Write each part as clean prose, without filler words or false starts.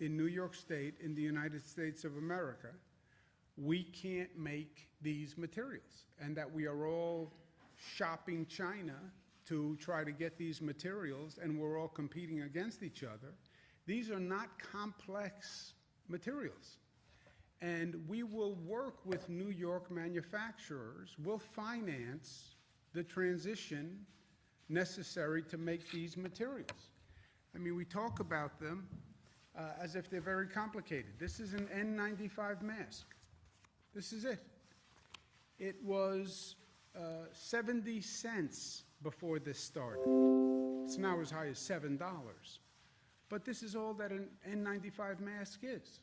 in New York State, in the United States of America, we can't make these materials, and that we are all shopping China to try to get these materials, and we're all competing against each other. These are not complex materials. And we will work with New York manufacturers. We'll finance the transition necessary to make these materials. I mean, we talk about them as if they're very complicated. This is an N95 mask. This is it. It was 70 cents before this started. It's now as high as $7. But this is all that an N95 mask is.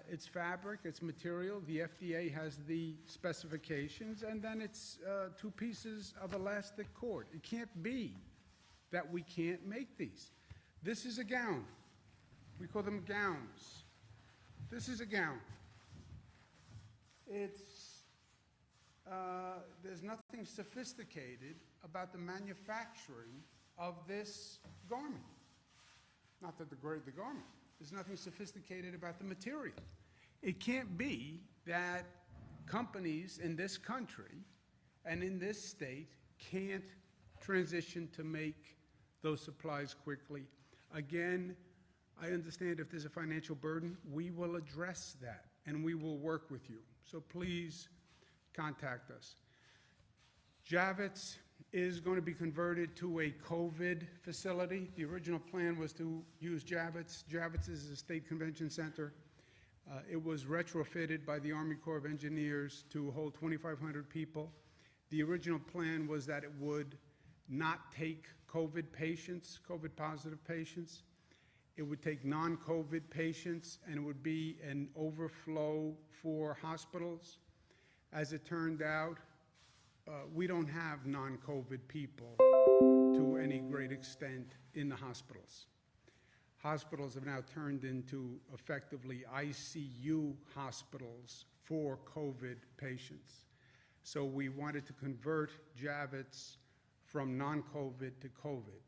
It's fabric, it's material, the FDA has the specifications, and then it's 2 pieces of elastic cord. It can't be that we can't make these. This is a gown. We call them gowns. This is a gown. There's nothing sophisticated about the manufacturing of this garment. Not to degrade the garment. There's nothing sophisticated about the material. It can't be that companies in this country and in this state can't transition to make those supplies quickly. Again, I understand if there's a financial burden, we will address that and we will work with you. So please contact us. Javits is going to be converted to a COVID facility. The original plan was to use Javits. Javits is a state convention center. It was retrofitted by the Army Corps of Engineers to hold 2,500 people. The original plan was that it would not take COVID patients, COVID-positive patients. It would take non-COVID patients, and it would be an overflow for hospitals. As it turned out, we don't have non-COVID people to any great extent in the hospitals. Hospitals have now turned into effectively ICU hospitals for COVID patients. So we wanted to convert Javits from non-COVID to COVID.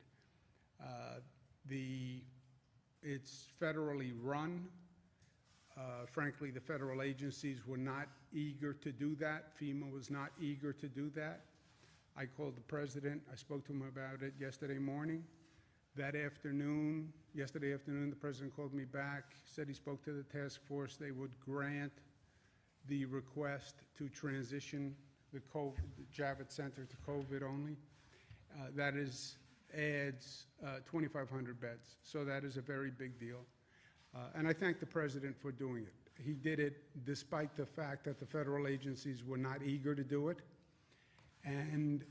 It's federally run. Frankly, the federal agencies were not eager to do that. FEMA was not eager to do that. I called the president. I spoke to him about it yesterday morning. Yesterday afternoon, the president called me back, said he spoke to the task force. They would grant the request to transition the Javits Center to COVID only. That adds 2,500 beds. So that is a very big deal. And I thank the president for doing it. He did it despite the fact that the federal agencies were not eager to do it, and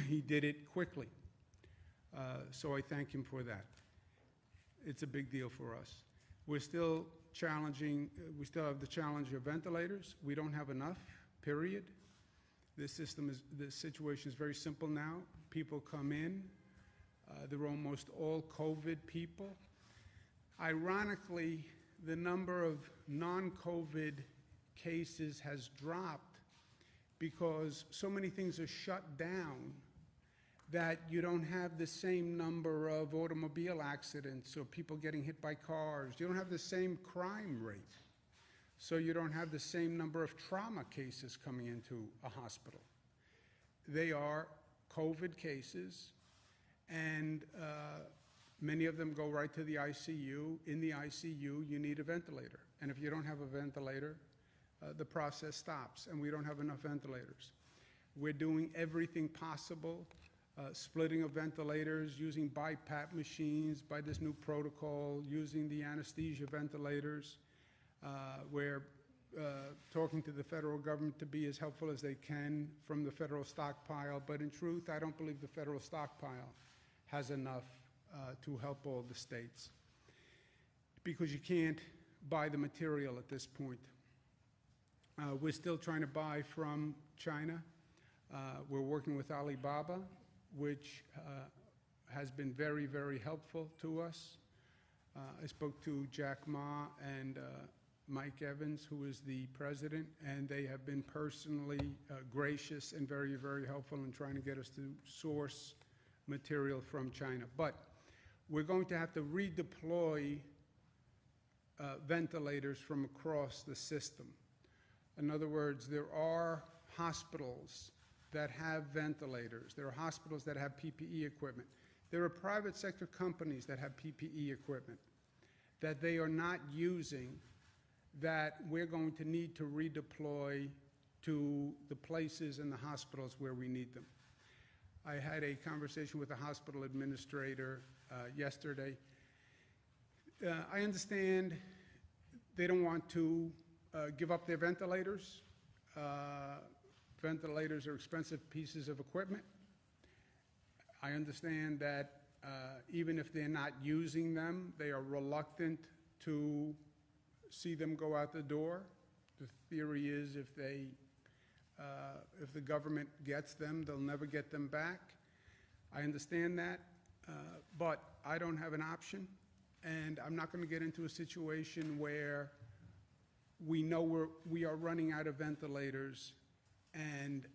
he did it quickly. So I thank him for that. It's a big deal for us. We're still challenging, we still have the challenge of ventilators. We don't have enough, period. This situation is very simple now. People come in, they're almost all COVID people. Ironically, the number of non-COVID cases has dropped because so many things are shut down that you don't have the same number of automobile accidents or people getting hit by cars. You don't have the same crime rate. So you don't have the same number of trauma cases coming into a hospital. They are COVID cases, and many of them go right to the ICU. In the ICU, you need a ventilator. And if you don't have a ventilator, the process stops, and we don't have enough ventilators. We're doing everything possible, splitting of ventilators, using BiPAP machines by this new protocol, using the anesthesia ventilators. We're talking to the federal government to be as helpful as they can from the federal stockpile. But in truth, I don't believe the federal stockpile has enough to help all the states, because you can't buy the material at this point. We're still trying to buy from China. We're working with Alibaba, which has been very, very helpful to us. I spoke to Jack Ma and Mike Evans, who is the president, and they have been personally gracious and very, very helpful in trying to get us to source material from China. But we're going to have to redeploy ventilators from across the system. In other words, there are hospitals that have ventilators. There are hospitals that have PPE equipment. There are private sector companies that have PPE equipment that they are not using, that we're going to need to redeploy to the places in the hospitals where we need them. I had a conversation with the hospital administrator yesterday. I understand they don't want to give up their ventilators. Ventilators are expensive pieces of equipment. I understand that even if they're not using them, they are reluctant to see them go out the door. The theory is if the government gets them, they'll never get them back. I understand that, but I don't have an option, and I'm not going to get into a situation where we know we are running out of ventilators and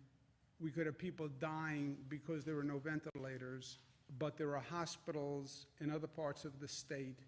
we could have people dying because there are no ventilators, but there are hospitals in other parts of the state